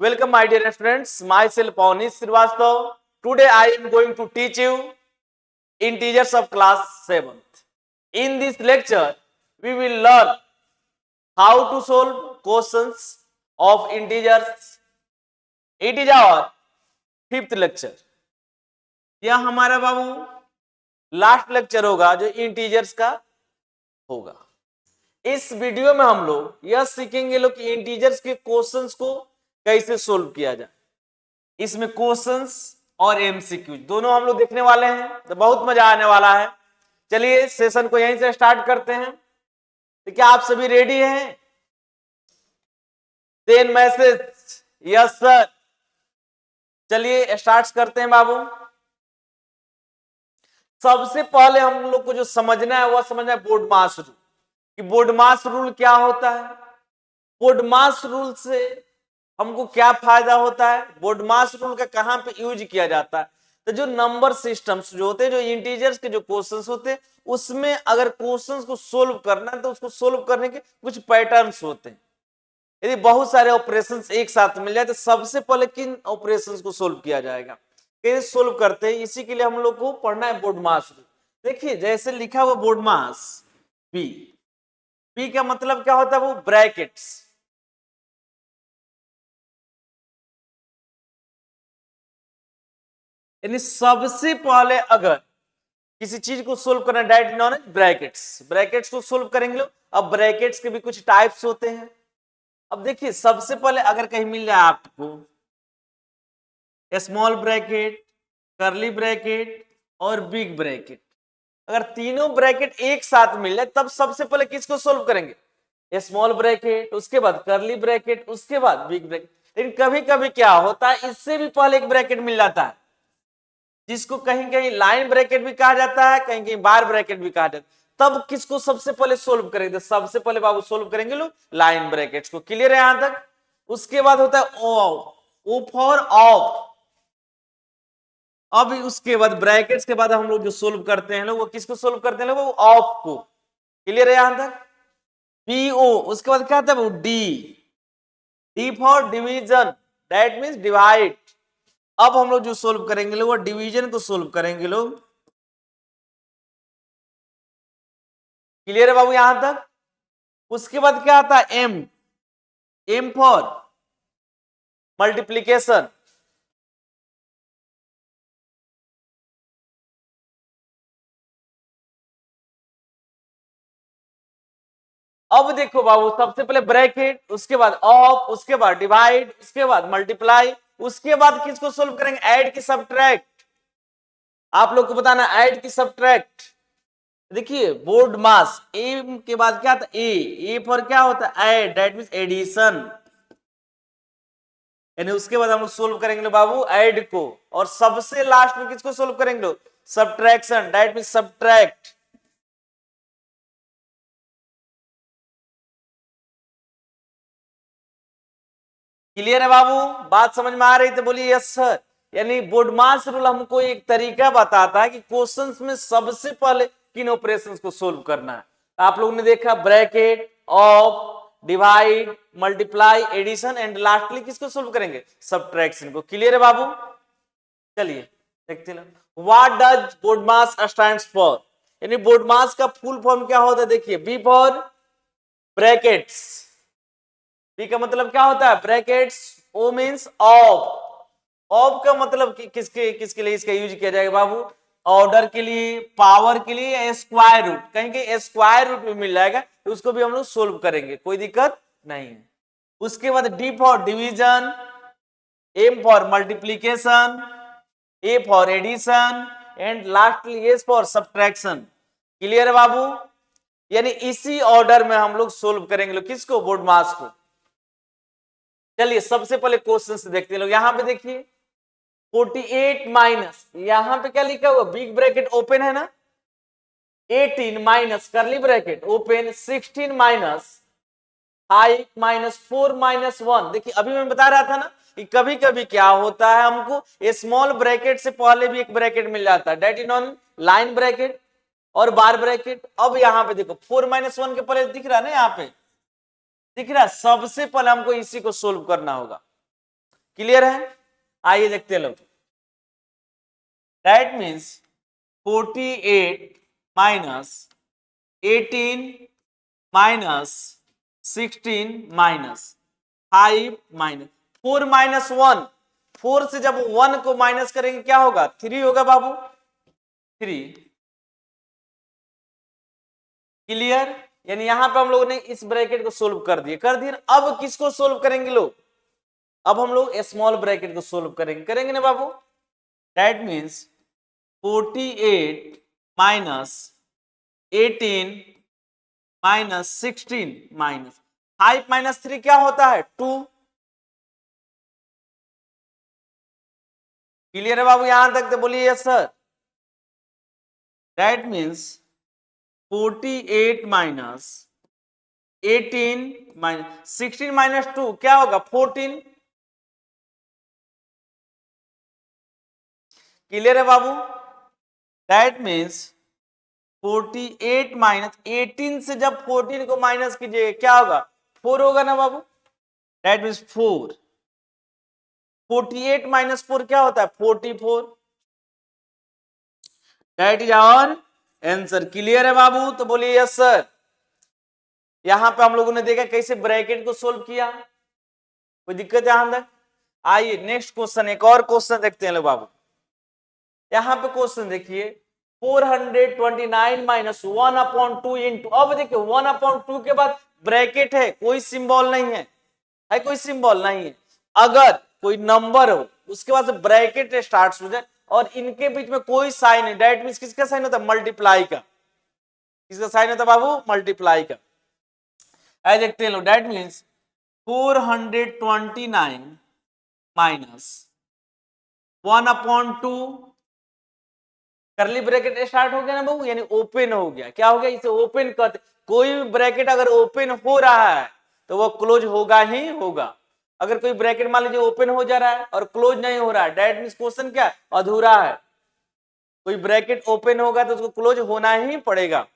Welcome my dear students, myself Pawnish Srivastava. Today I am going to teach you integers of class 7th. In this lecture, we will learn how to solve questions of integers. It is our 5th lecture. यह हमारा बाबू last lecture होगा जो integers का होगा। इस video में हम लोग यह सीखेंगे लोग कि इंटीजर्स के क्वेश्चंस को कैसे सोल्व किया जाए। इसमें क्वेश्चंस और एमसीक्यू दोनों हम लोग देखने वाले हैं, तो बहुत मजा आने वाला है। चलिए सेशन को यहीं से स्टार्ट करते हैं। तो क्या आप सभी रेडी हैं? Then message yes sir. चलिए स्टार्ट करते हैं बाबू। सबसे पहले हम लोग को जो समझना है वह समझना है बोर्ड मास रूल। कि बोर्ड मास रूल क्या होता है, बोर्ड मास रूल से हमको क्या फायदा होता है, बोर्ड मास रूल का कहां पे यूज किया जाता है। तो जो नंबर सिस्टम्स जो होते हैं, जो इंटीजर्स के जो क्वेश्चंस होते हैं, उसमें अगर क्वेश्चंस को सोल्व करना है तो उसको सोल्व करने के कुछ पैटर्न्स होते हैं। यदि बहुत सारे ऑपरेशंस एक साथ मिल जाए तो सबसे पहले किन ऑपरेशंस को सोल्व किया जाएगा, कैसे सोल्व करते हैं, इसी के लिए हम लोग को पढ़ना है बोर्ड मास रूल। देखिए जैसे लिखा हुआ बोर्ड मास पी, पी का मतलब क्या होता है, वो ब्रैकेट्स। यानी सबसे पहले अगर किसी चीज को सोल्व करना डायरेक्ट नॉन ब्रैकेट्स, ब्रैकेट्स को सोल्व करेंगे लोग। अब ब्रैकेट्स के भी कुछ टाइप्स होते हैं। अब देखिए सबसे पहले अगर कहीं मिल जाए आपको स्मॉल ब्रैकेट, कर्ली ब्रैकेट और बिग ब्रैकेट, अगर तीनों ब्रैकेट एक साथ मिल जाए तब सबसे पहले किसको सोल्व करेंगे, स्मॉल ब्रैकेट, उसके बाद कर्ली ब्रैकेट, उसके बाद बिग ब्रैकेट। लेकिन कभी कभी क्या होता है, इससे भी पहले एक ब्रैकेट मिल जाता है जिसको कहीं कहीं लाइन ब्रैकेट भी कहा जाता है, कहीं कहीं बार ब्रैकेट भी कहा जाता है। तब किसको सबसे पहले सोल्व करेंगे, सबसे पहले बाबू सोल्व करेंगे लोग लाइन ब्रैकेट्स को। क्लियर है यहां तक? उसके बाद होता है ओ फॉर ऑफ। अब उसके बाद ब्रैकेट्स के बाद हम लोग जो सोल्व करते हैं लोग, वो किसको सोल्व करते हैं लोग, वो ऑफ को। क्लियर है यहां तक? पीओ, उसके बाद क्या आता है वो D, D for division, that means divide. अब हम लोग जो सोल्व करेंगे लोग वो डिवीजन को सोल्व करेंगे लोग। क्लियर है बाबू यहां तक? उसके बाद क्या आता है एम, एम फॉर मल्टीप्लीकेशन। अब देखो बाबू सबसे पहले ब्रैकेट, उसके बाद ऑफ, उसके बाद डिवाइड, उसके बाद मल्टीप्लाई, उसके बाद किसको सोल्व करेंगे, ऐड की सब्ट्रैक्ट। आप लोग को बताना ऐड की सब्ट्रैक्ट। देखिए बोर्ड मास ए के बाद क्या था, ए फॉर क्या होता है, ऐड, दैट मींस एडिशन। यानी उसके बाद हम लोग सोल्व करेंगे बाबू ऐड को, और सबसे लास्ट में किसको सोल्व करेंगे, subtraction, that means subtract. Clear है बाबू? बात समझ में आ रही तो बोलिए यस सर। यानी बोर्ड मास रूल हमको एक तरीका बताता है कि क्वेश्चंस में सबसे पहले किन ऑपरेशंस को सोल्व करना है। आप लोगों ने देखा bracket, of, divide, multiply, addition and lastly किसको सोल्व करेंगे, सब्ट्रैक्शन को। क्लियर है बाबू? चलिए देखते हैं what does BODMAS stands for. यानी बोर्ड मास का फुल फॉर्म क्या होता है, देखिए बी फॉर ब्रैकेट्स, बी का मतलब क्या होता है brackets, O means of, of का मतलब किसके किसके लिए इसका यूज किया जाएगा बाबू, ऑर्डर के लिए, पावर के लिए, या स्क्वायर रूट। कहीं कहीं स्क्वायर रूट भी मिल जाएगा तो उसको भी हम लोग सोल्व करेंगे, कोई दिक्कत नहीं है। उसके बाद D for division, M for multiplication, A for addition and lastly S for subtraction. Clear है बाबू? यानी इसी ऑर्डर में हम लोग सोल्व करेंगे लोग किसको, बोर्ड मास को। चलिए सबसे पहले क्वेश्चन से देखते हैं लोग। यहां पे देखिए 48 माइनस, यहां पे क्या लिखा हुआ, बिग ब्रैकेट ओपन है ना, 18 minus curly bracket open, 16 minus 5 minus 4 minus 1। देखिए अभी मैं बता रहा था ना कि कभी कभी क्या होता है, हमको स्मॉल ब्रैकेट से पहले भी एक ब्रैकेट मिल जाता है, that is non line bracket और बार ब्रैकेट। अब यहां पे देखो 4 माइनस 1 के पहले दिख रहा है ना, यहां पे दिख रहा है, सबसे पहले हमको इसी को सोल्व करना होगा। क्लियर है? आइए देखते हैं लोग। That means 48 minus 18 minus 16 minus 5 minus 4 minus 1। 4 से जब 1 को माइनस करेंगे क्या होगा? 3 होगा बाबू, 3। क्लियर? यानी यहां पे हम लोगों ने इस ब्रैकेट को सोल्व कर दिए। अब किसको सोल्व करेंगे लोग? अब हम लोग स्मॉल ब्रैकेट को सोल्व करेंगे ना बाबू। That means 48 minus 18 minus 16 minus 5 minus 3 क्या होता है? 2। क्लियर है बाबू यहां तक? तो बोलिए yes sir. That means 48 minus 18 minus 16 minus 2 क्या होगा? 14। क्लियर है बाबू? दैट मीन्स 48 माइनस 18 से जब 14 को माइनस कीजिए क्या होगा? 4 होगा ना बाबू। That means 4। 48 माइनस 4 क्या होता है? 44। That is our answer. Clear है बाबू? तो बोलिए यस सर। यहां पे हम लोगों ने देखा कैसे ब्रैकेट को सोल्व किया। कोई दिक्कत यहां तक? आइए नेक्स्ट क्वेश्चन, एक और क्वेश्चन देखते हैं लो बाबू। यहां पे क्वेश्चन देखिए 429 माइनस 1/2 इंटू, अब देखिए 1/2 के बाद ब्रैकेट है, कोई सिंबल नहीं है कोई सिंबल नहीं है। अगर कोई नंबर हो उसके बाद ब्रैकेट स्टार्ट हो जाए और इनके बीच में कोई साइन है, दैट मींस किसका साइन होता है? मल्टीप्लाई का। किसका साइन होता है बाबू? मल्टीप्लाई का। आई देखते हैं लो। दैट मीन्स 429 माइनस 1/2 करली ब्रैकेट स्टार्ट हो गया ना बाबू, यानी ओपन हो गया। क्या हो गया? इसे ओपन करते, कोई भी ब्रैकेट अगर ओपन हो रहा है तो वो क्लोज होगा ही होगा। अगर कोई ब्रैकेट मान लीजिए ओपन हो जा रहा है और क्लोज नहीं हो रहा है, दैट मींस क्वेश्चन क्या है? अधूरा है। कोई ब्रैकेट ओपन होगा तो उसको क्लोज होना ही पड़ेगा।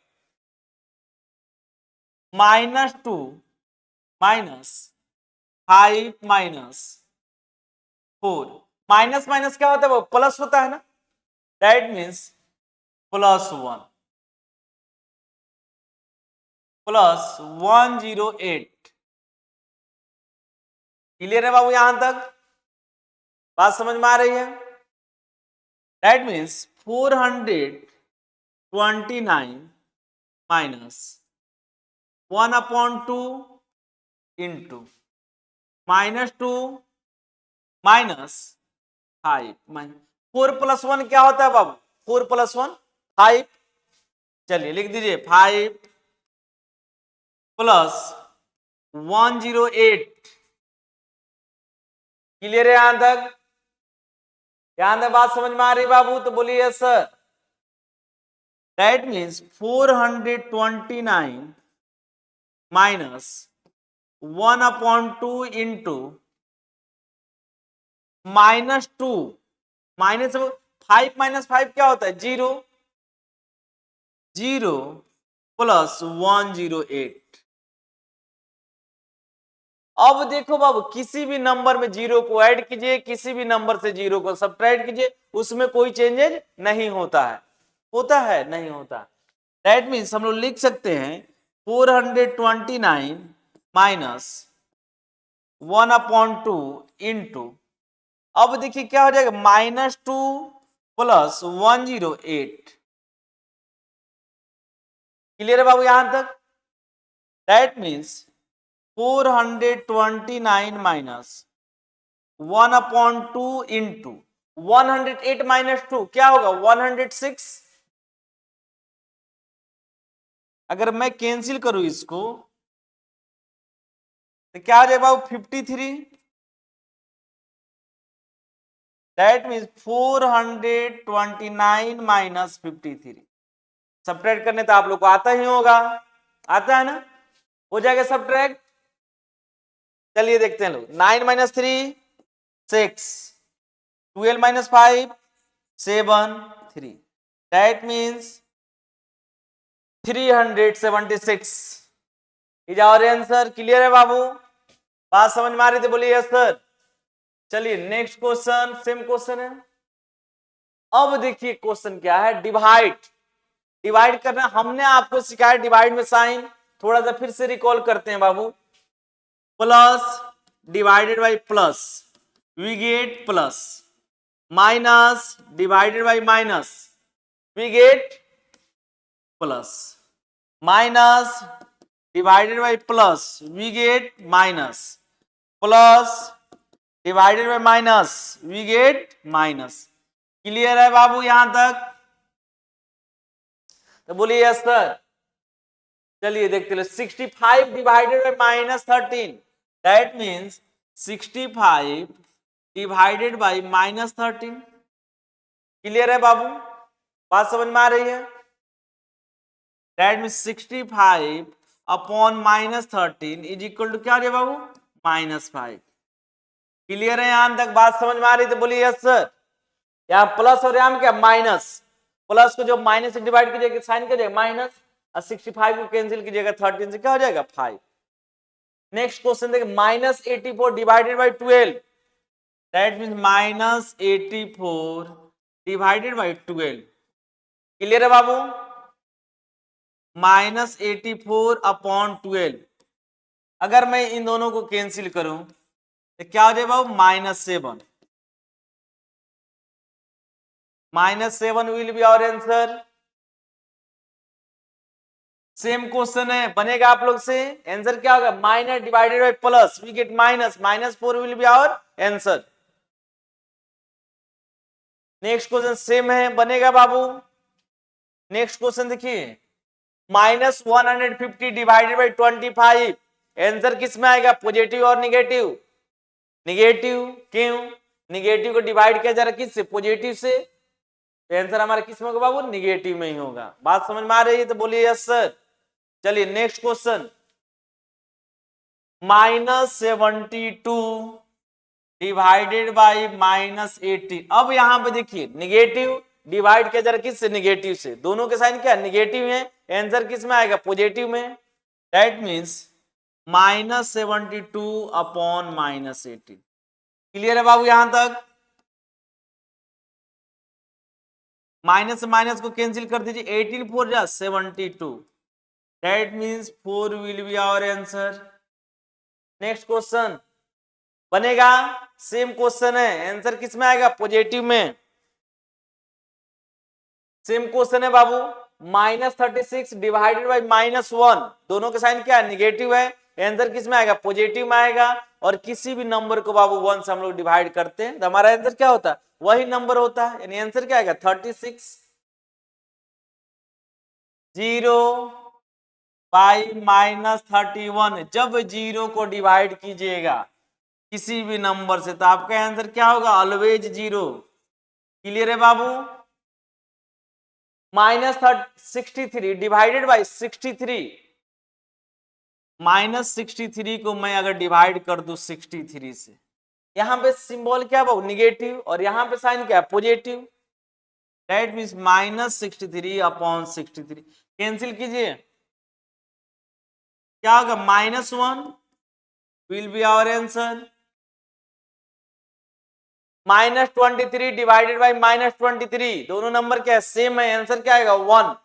-2 माइनस 5 माइनस 4, माइनस माइनस क्या होता है? वो प्लस होता है ना। That means +1 plus 108। क्लियर है बाबू यहां तक? बात समझ में आ रही है? That means 429 minus 1/2 into -2 minus 5 minus 4 + 1 क्या होता है बाबू? 4 + 1 5। चलिए लिख दीजिए 5 प्लस 108। क्लियर है यहां तक? यहां तक बात समझ में आ रही बाबू? तो बोलिए yes sir. That means 429 minus 1/2 into -2 minus 5 minus 5 क्या होता है? 0 0 प्लस 108। अब देखो बाबू, किसी भी नंबर में 0 को ऐड कीजिए, किसी भी नंबर से 0 को सब्ट्रैक्ट कीजिए, उसमें कोई चेंजेज नहीं होता है। होता है? नहीं होता। दैट मीन्स हम लोग लिख सकते हैं 429 माइनस 1/2 इंटू, अब देखिए क्या हो जाएगा? -2 प्लस 108। क्लियर है बाबू यहां तक? That means 429 minus 1/2 into 108 minus 2 क्या होगा? 106। अगर मैं कैंसिल करूं इसको तो क्या आ जाएगा बाबू? 53। दैट मीन्स 429 माइनस 53 सब्ट्रैक्ट करने तो आप लोग को आता ही होगा, आता है ना? हो जाएगा सब्ट्रैक्ट। चलिए देखते हैं लोग। 9 minus 3 6, 12 minus 5 7 3। That means 376 is our answer. Clear है बाबू? बात समझ में आ रही थी? बोलिए यस सर। चलिए नेक्स्ट क्वेश्चन, सेम क्वेश्चन है। अब देखिए क्वेश्चन क्या है, डिवाइड। डिवाइड करना हमने आपको सिखाया, डिवाइड में साइन थोड़ा सा फिर से रिकॉल करते हैं बाबू। Plus divided by plus we get plus, minus divided by minus we get plus, minus divided by plus we get minus, plus divided by minus we get minus. Clear है बाबू यहां तक? तो बोलिए यस सर। चलिए देखते हैं, 65 divided by minus 13, that means 65 divided by minus 13। Clear है बाबू? बात समझ में आ रही है? That means 65 upon minus 13 is equal to क्या हो जाए बाबू? -5। क्लियर है यहां तक? बात समझ में आ रही? तो बोलिए यस सर। यहाँ प्लस और यहाँ क्या माइनस, प्लस को जो माइनस से डिवाइड कीजिएगा साइन कीजिएगा माइनस, और 65 को कैंसिल कीजिएगा 13 से क्या हो जाएगा 5। नेक्स्ट क्वेश्चन देखिए, -84 divided by 12, that means -84 divided by 12। Clear है बाबू? -84 अपॉन 12, अगर मैं इन दोनों को कैंसिल करूं तो क्या हो जाए बाबू? -7। -7 will be our answer. Same question है, बनेगा आप लोग से। आंसर क्या होगा? Minus divided by plus we get minus, -4 will be our answer. Next question same है, बनेगा बाबू। नेक्स्ट क्वेश्चन देखिए, -150 डिवाइडेड बाय 25, आंसर किस में आएगा? पॉजिटिव और निगेटिव? निगेटिव। क्यों? निगेटिव को डिवाइड किया जा रहा है किससे? पॉजिटिव से। तो आंसर हमारा किस में होगा बाबू? निगेटिव में ही होगा। बात समझ में आ रही है? तो बोलिए यस सर। चलिए नेक्स्ट क्वेश्चन, -72 डिवाइडेड बाई -18। अब यहां पे देखिए निगेटिव डिवाइड किया जा रहा है किससे? निगेटिव से। दोनों के साइन क्या? निगेटिव है। आंसर किस में आएगा? पॉजिटिव में। That means -72 upon -18। क्लियर है बाबू यहां तक? माइनस से माइनस को कैंसिल कर दीजिए, 18 4 जा 72, that means 4 will be our answer. Next question बनेगा, सेम क्वेश्चन है, आंसर किस में आएगा? पॉजिटिव में। सेम क्वेश्चन है बाबू, -36 डिवाइडेड बाई -1, दोनों के साइन क्या है? निगेटिव है। आंसर किस में आएगा? पॉजिटिव में आएगा। और किसी भी नंबर को बाबू 1 से हम लोग डिवाइड करते हैं तो हमारा आंसर क्या होता है? वही नंबर होता है। यानी आंसर क्या आएगा? 36 0 बाई -31। जब 0 को डिवाइड कीजिएगा किसी भी नंबर से तो आपका आंसर क्या होगा? ऑलवेज 0। क्लियर है बाबू? -63 डिवाइडेड बाई 63, -63 को मैं अगर डिवाइड कर दूं 63 से, यहां पे सिंबल क्या है बाबू? निगेटिव, और यहां पे साइन क्या है? Positive. That means -63 upon 63, cancel कीजिए, क्या होगा? -1 will be our answer. -23 divided by -23, दोनों नंबर क्या है? सेम है। आंसर क्या आएगा? 1।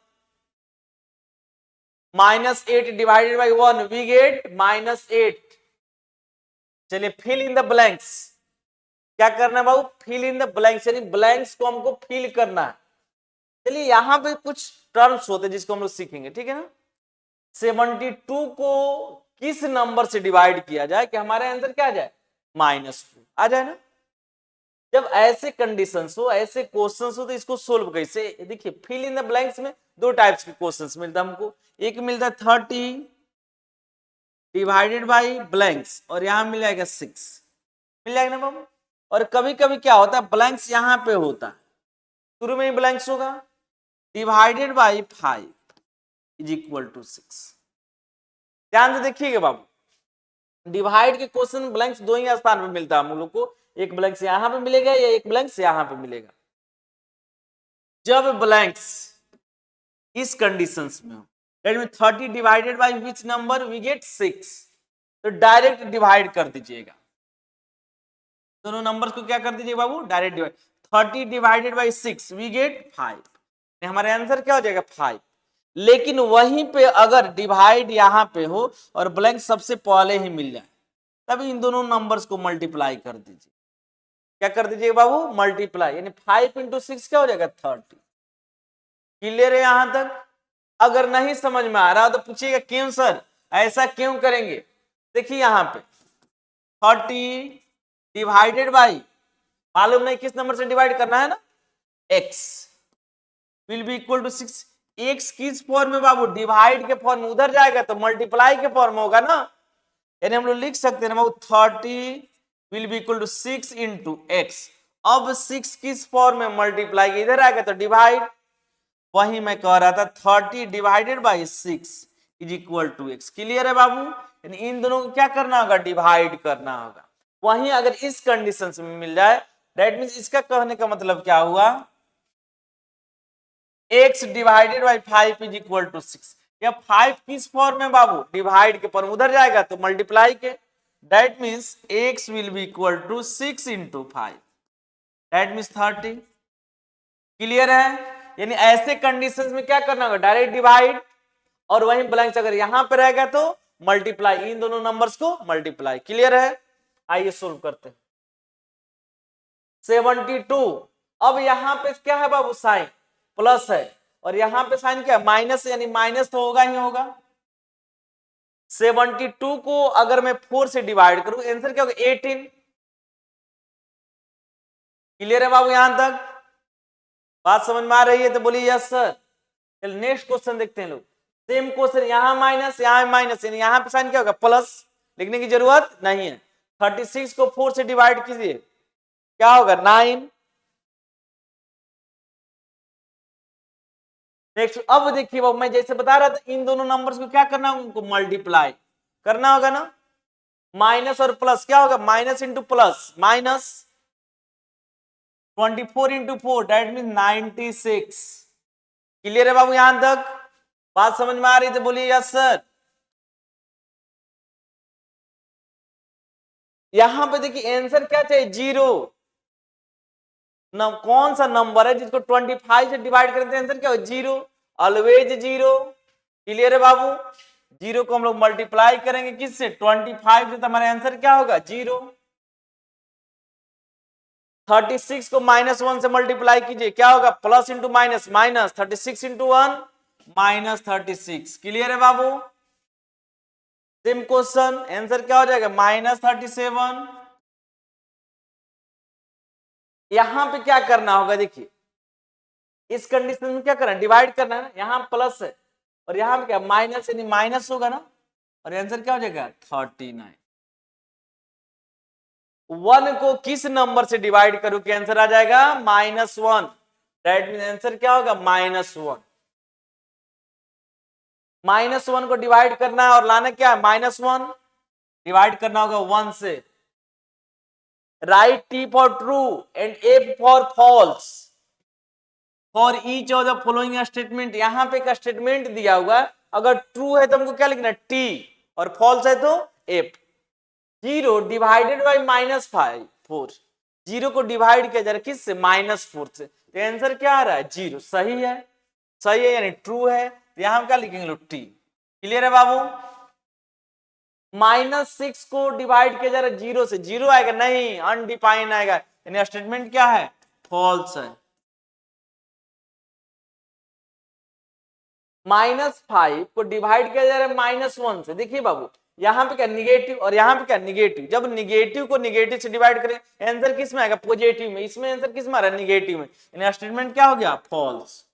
-8 डिवाइडेड बाई 1 वी गेट -8। चलिए फिल इन द ब्लैंक्स। क्या करना है बाबू? फिल इन द ब्लैंक्स, यानी ब्लैंक्स को हमको फिल करना है। चलिए यहां पे कुछ टर्म्स होते हैं जिसको हम लोग सीखेंगे, ठीक है ना। 72 को किस नंबर से डिवाइड किया जाए कि हमारा आंसर क्या आ जाए? -2 आ जाए ना। जब ऐसे कंडीशंस हो, ऐसे क्वेश्चंस हो, तो इसको सोल्व कैसे? देखिए फिल इन द ब्लैंक्स में दो टाइप्स के क्वेश्चंस मिलता है हमको। एक मिलता है 30 डिवाइडेड बाई ब्लैंक्स, और यहां मिल जाएगा 6, मिल जाएगा ना बाबू। और कभी कभी क्या होता है, ब्लैंक्स यहां पे होता है, शुरू में ही ब्लैंक्स होगा, divided by 5 is equal to 6। ध्यान से देखिएगा बाबू, डिवाइड के क्वेश्चन ब्लैंक्स दो ही स्थान पे मिलता है हम लोग को, एक ब्लैंक्स यहां पे मिलेगा या एक ब्लैंक्स यहां पे मिलेगा। जब ब्लैंक्स इस कंडीशंस में हो, that mean 30 divided by which number we get 6, तो डायरेक्ट डिवाइड कर दीजिएगा। दोनों नंबर्स को क्या कर दीजिए बाबू, direct divide. 30 divided by 6 we get 5। हमारा आंसर क्या हो जाएगा 5। लेकिन वहीं पे अगर डिवाइड यहां पे हो और ब्लैंक सबसे पहले ही मिल जाए, तब इन दोनों नंबर्स को मल्टीप्लाई कर दीजिए। क्या कर दीजिए बाबू, मल्टीप्लाई, यानी 5 इंटू 6 क्या हो जाएगा 30। क्लियर है यहां तक? अगर नहीं समझ में आ रहा तो पूछिएगा क्यों सर ऐसा क्यों करेंगे। देखिए यहां पे 30 डिवाइडेड बाई, मालूम नहीं किस नंबर से डिवाइड करना है ना, x will be equal to 6। x किस फॉर्म में बाबू, डिवाइड के फॉर्म में, उधर जाएगा तो मल्टीप्लाई के फॉर्म में होगा ना। यानी हम लोग लिख सकते हैं ना बाबू 30 will be equal to 6 into x. अब 6 किस फॉर्म में, मल्टीप्लाई, इधर आएगा तो डिवाइड। वही मैं कह रहा था 30 divided by 6 is equal to x. Clear है बाबू? यानी इन दोनों को क्या करना होगा, डिवाइड करना होगा। वहीं अगर इस कंडीशन में मिल जाए, दैट मींस इसका कहने का मतलब क्या हुआ, x divided by 5 is equal to 6। या 5 किस फॉर्म में बाबू, डिवाइड के फॉर्म, उधर जाएगा तो मल्टीप्लाई के। That means x will be equal to 6 into 5, that means 30। Clear है? यानी ऐसे कंडीशंस में क्या करना होगा, डायरेक्ट डिवाइड, और वहीं ब्लैंक्स अगर यहां पे रहेगा तो मल्टीप्लाई, इन दोनों नंबर्स को मल्टीप्लाई। क्लियर है? आइए सोल्व करते हैं। 72, अब यहां पे क्या है बाबू, साइन प्लस है, और यहां पे साइन क्या है, माइनस, यानी माइनस तो होगा ही होगा। 72 को अगर मैं 4 से डिवाइड करूं, आंसर क्या होगा 18। क्लियर है बाबू यहां तक? बात समझ में आ रही है तो बोलिए यस सर। चल नेक्स्ट क्वेश्चन देखते हैं लोग। सेम क्वेश्चन, यहां माइनस यहां माइनस, यानी यहां पे साइन क्या होगा, प्लस, लिखने की जरूरत नहीं है। 36 को 4 से डिवाइड कीजिए, क्या होगा 9। नेक्स्ट, अब देखिए बाबू मैं जैसे बता रहा था, इन दोनों नंबर्स को क्या करना होगा, उनको मल्टीप्लाई करना होगा ना। माइनस और प्लस क्या होगा, minus into plus, minus 24 into 4 that mean 96। Clear है बाबू यहां तक? बात समझ में आ रही तो बोलिए यस सर। यहां पे देखिए आंसर क्या चाहिए, 0। कौन सा नंबर है जिसको 25 से डिवाइड करते हैं, आंसर क्या हो, 0। ऑलवेज 0। क्लियर है बाबू? 0 को हम लोग मल्टीप्लाई करेंगे किससे, 25 से, तो हमारा आंसर क्या होगा 0। 36 को -1 से मल्टीप्लाई कीजिए, क्या होगा, plus into minus, minus 36 into 1 -36। Clear है बाबू? सेम क्वेश्चन, आंसर क्या हो जाएगा -37। यहां पे क्या करना होगा, देखिए इस कंडीशन में क्या करना है, डिवाइड करना है ना। यहां प्लस है और यहां पे क्या माइनस, यानी माइनस होगा ना, और आंसर क्या हो जाएगा 39। 1 को किस नंबर से डिवाइड करूं कि आंसर आ जाएगा -1, दैट मीन आंसर क्या होगा -1। -1 को डिवाइड करना है और लाना क्या है, -1 डिवाइड करना होगा 1 से। Write T for true and F for false for each of the following statement. यहां पे एक स्टेटमेंट दिया हुआ है, अगर ट्रू है तो हमको क्या लिखना है T, और फॉल्स है तो F। 0 डिवाइडेड बाई -4, 0 को डिवाइड किया जा रहा है किससे, -4 से, तो आंसर क्या आ रहा है 0। सही है, सही है यानी ट्रू है, तो यहां क्या लिखेंगे लोग T। क्लियर है बाबू? -6 को डिवाइड किया जा रहा है 0 से, 0 आएगा नहीं, अनडिफाइन आएगा, यानी स्टेटमेंट क्या है, फॉल्स है। -5 को डिवाइड किया जा रहा है -1 से, देखिए बाबू यहां पे क्या निगेटिव और यहां पे क्या निगेटिव, जब निगेटिव को निगेटिव से डिवाइड करें आंसर किस में आएगा, पॉजिटिव में, इसमें आंसर किस में आ रहा है, निगेटिव में, यानी स्टेटमेंट क्या हो गया, फॉल्स।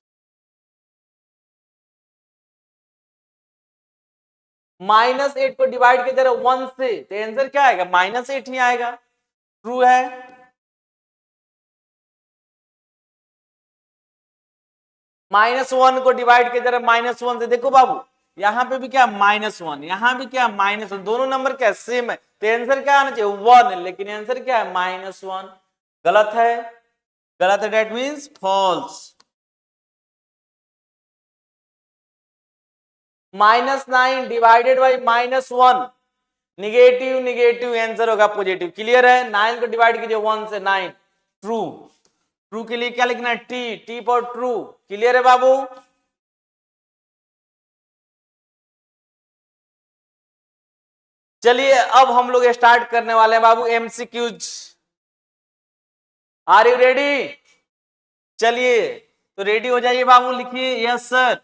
-8 को डिवाइड किया जा रहा है 1 से, तो आंसर क्या आएगा, -8 ही आएगा, ट्रू है। -1 को डिवाइड किया जा रहा है -1 से, देखो बाबू यहां पे भी क्या -1, यहां भी क्या -1, दोनों नंबर क्या सेम है, तो आंसर क्या आना चाहिए 1, लेकिन आंसर क्या है -1, गलत है, गलत है, that means false. -9 divided by -1, negative negative answer होगा पॉजिटिव। क्लियर है? 9 को डिवाइड कीजिए 1 से, 9 ट्रू। ट्रू के लिए क्या लिखना है? T, T for true. Clear है बाबू? चलिए अब हम लोग स्टार्ट करने वाले हैं बाबू एमसीक्यूज। Are you ready? चलिए तो रेडी हो जाइए बाबू, लिखिए यस सर।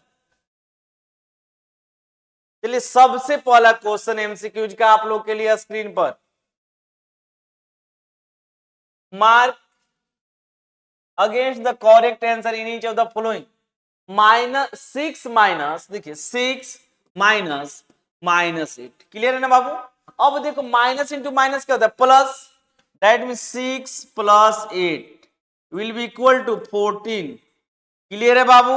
चलिए सबसे पहला क्वेश्चन एमसीक्यूज का आप लोग के लिए स्क्रीन पर, mark against the correct answer in each of the following. -6 minus, देखिए 6 माइनस -8। क्लियर है ना बाबू? अब देखो माइनस इंटू माइनस क्या होता है? Plus. That mean 6 + 8 will be equal to 14। Clear है बाबू?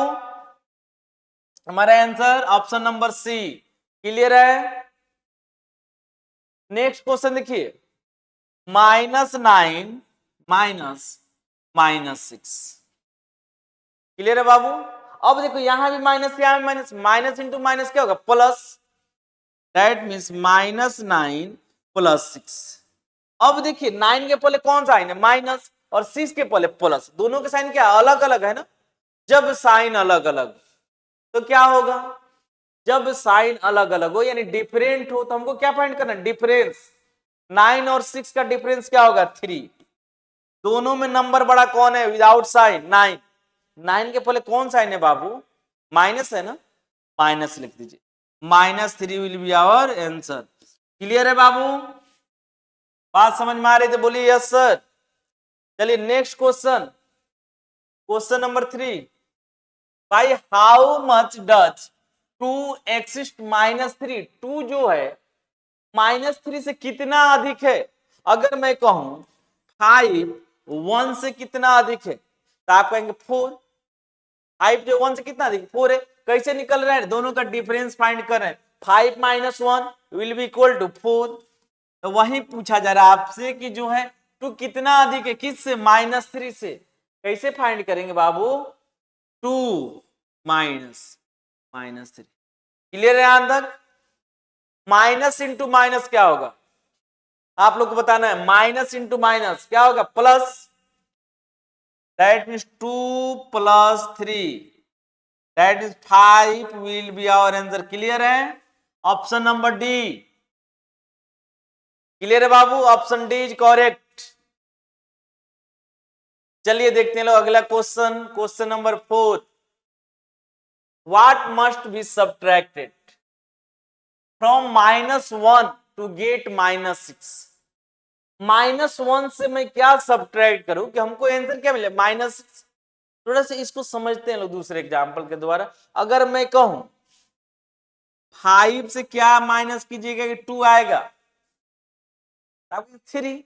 हमारा answer option number C. Clear है? नेक्स्ट क्वेश्चन देखिए, -9 -6। क्लियर है बाबू? अब देखो यहां भी माइनस, यहां भी माइनस, माइनस इंटू माइनस क्या होगा? प्लस। That means -9 + 6। अब देखिए 9 के पहले कौन सा साइन है? माइनस, और 6 के पहले प्लस। दोनों के साइन क्या अलग अलग है ना? जब साइन अलग अलग तो क्या होगा? जब साइन अलग अलग हो यानी डिफरेंट हो तो हमको क्या फाइंड करना है? डिफरेंस। 9 और 6 का डिफरेंस क्या होगा? 3। दोनों में नंबर बड़ा कौन है? Without sign 9। 9 के पहले कौन साइन है बाबू? माइनस है ना? माइनस लिख दीजिए। -3 will be our answer. Clear है बाबू? बात समझ में आ रही थी? बोलिए यस सर। चलिए नेक्स्ट क्वेश्चन, क्वेश्चन नंबर 3। भाई हाउ मच डज 2 एक्सिस्ट -3? 2 जो है -3 से कितना अधिक है? अगर मैं कहूं 5 1 से कितना अधिक है तो आप कहेंगे 4। 5 जो 1 से कितना अधिक? 4 है। कैसे निकल रहा है? दोनों का डिफरेंस फाइंड कर रहे हैं। 5 - 1 विल बी इक्वल टू 4। तो वही पूछा जा रहा है आपसे कि जो है 2 कितना अधिक है? किससे? -3 से। कैसे फाइंड करेंगे बाबू? 2 -3। क्लियर है यहां तक? माइनस इंटू माइनस क्या होगा? आप लोग को बताना है। माइनस इंटू माइनस क्या होगा? Plus. That means 2 + 3 that is 5 will be our answer. Clear है? Option number D. क्लियर है बाबू? Option D is correct. चलिए देखते हैं लोग अगला question, question number 4। What must be subtracted from -1 to get -6? -1 से मैं क्या सब्ट्रैक्ट करूं कि हमको आंसर क्या मिले? -6। थोड़ा सा इसको समझते हैं लोग दूसरे एग्जांपल के द्वारा। अगर मैं कहूं 5 से क्या माइनस कीजिएगा कि 2 आएगा, आपके 3।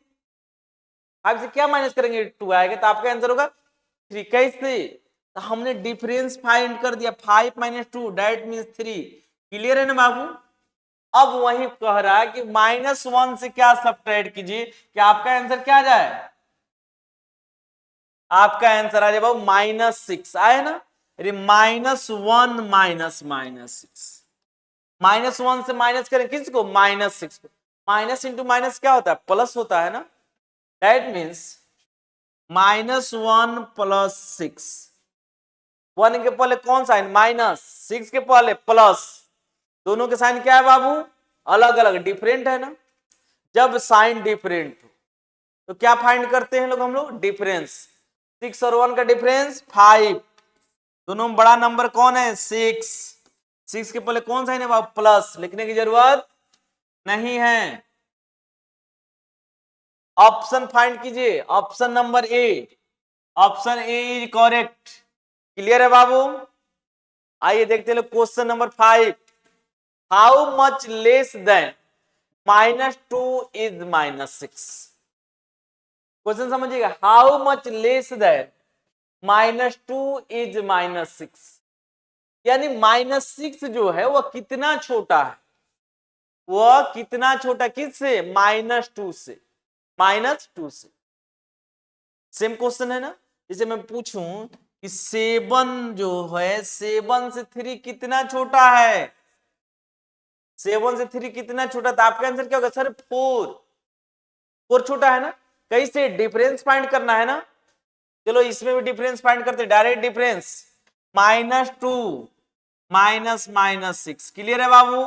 5 से क्या माइनस करेंगे? 2 आएगा, तो आपका आंसर होगा 3। कैसे? तो हमने डिफरेंस फाइंड कर दिया। 5 - 2 दैट मीन्स 3। क्लियर है ना बाबू? अब वही कह रहा है कि -1 से क्या सब्ट्रैक्ट कीजिए कि आपका आंसर क्या जाए? आपका आंसर आ जाए बाबू -6 आए ना? अरे -1 -6। -1 से माइनस करें किसको? -6 को। माइनस इंटू माइनस क्या होता है? प्लस होता है ना? That means -1 + 6। 1 के पहले कौन साइन? माइनस, 6 के पहले प्लस। दोनों के साइन क्या है बाबू? अलग अलग, डिफरेंट है ना? जब साइन डिफरेंट हो तो क्या फाइंड करते हैं लोग हम लोग? डिफरेंस। 6 और 1 का डिफरेंस 5। दोनों में बड़ा नंबर कौन है? 6। 6 के पहले कौन साइन है बाबू? प्लस। लिखने की जरूरत नहीं है। ऑप्शन फाइंड कीजिए। Option number A. Option A is correct. Clear है बाबू? आइए देखते हैं question number 5। How much less than -2 is -6? Question समझिएगा। How much less than -2 is -6, यानी -6 जो है वह कितना छोटा है? वह कितना छोटा किससे? -2 से। -2 से। सेम क्वेश्चन है ना? जैसे मैं पूछूं कि 7 जो है 7 से 3 कितना छोटा है? 7 से 3 कितना छोटा था? आपका आंसर क्या होगा सर? 4 छोटा है ना। कैसे डिफरेंस फाइंड करना है ना। चलो इसमें भी डिफरेंस फाइंड करते, डायरेक्ट डिफरेंस। -2 -6 क्लियर है बाबू।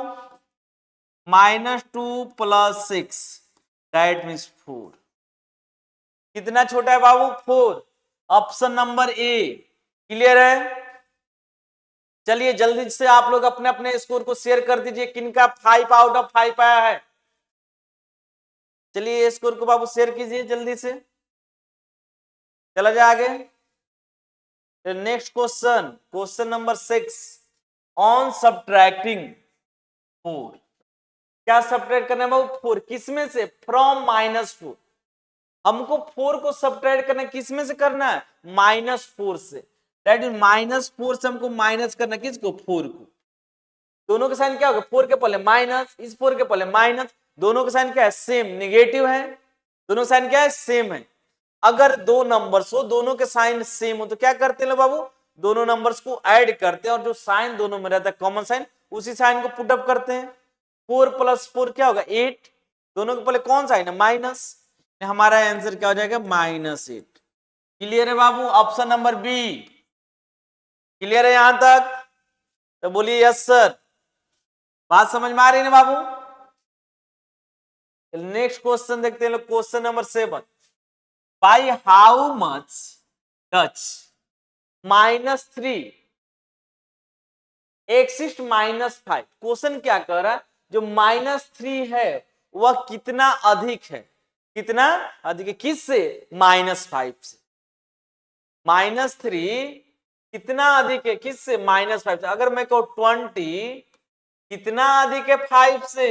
-2 + 6 दैट मीन्स 4। कितना छोटा है बाबू? 4। ऑप्शन नंबर ए क्लियर है। चलिए जल्दी से आप लोग अपने अपने स्कोर को शेयर कर दीजिए, किनका 5 आउट ऑफ 5 आया है। चलिए स्कोर को बाबू शेयर कीजिए जल्दी से, चला जाए आगे। Next question, question number 6 on subtracting 4। क्या सब्ट्रैक्ट करना है बाबू? 4 किसमें से? फ्रॉम -4। हमको 4 को सब्ट्रैक्ट करना किसमें से करना है? -4 से। दैट इज -4 से हमको माइनस करना किसको? 4 को। दोनों का साइन क्या होगा? 4 के पहले माइनस, इस 4 के पहले माइनस, दोनों का साइन क्या है? सेम, निगेटिव है। दोनों साइन क्या है? सेम है। अगर दो नंबर्स हो, दोनों के साइन सेम हो, तो क्या करते हैं बाबू? दोनों नंबर्स को ऐड करते हैं और जो साइन दोनों में रहता है कॉमन साइन, उसी साइन को पुट अप करते हैं। 4 + 4 क्या होगा? 8। दोनों के पहले कौन साइन है? माइनस। हमारा आंसर क्या हो जाएगा? -8। क्लियर है बाबू? ऑप्शन नंबर बी क्लियर है यहां तक? तो बोलिए यस सर। बात समझ में आ रही है ना बाबू? नेक्स्ट क्वेश्चन देखते हैं लोग, question number 7। By how much Dutch -3 exist -5? Question क्या कह रहा है? जो -3 है वह कितना अधिक है? कितना अधिक है किससे? -5 से। -3 कितना अधिक है किससे? -5 से। अगर मैं कहूं 20 कितना अधिक है 5 से?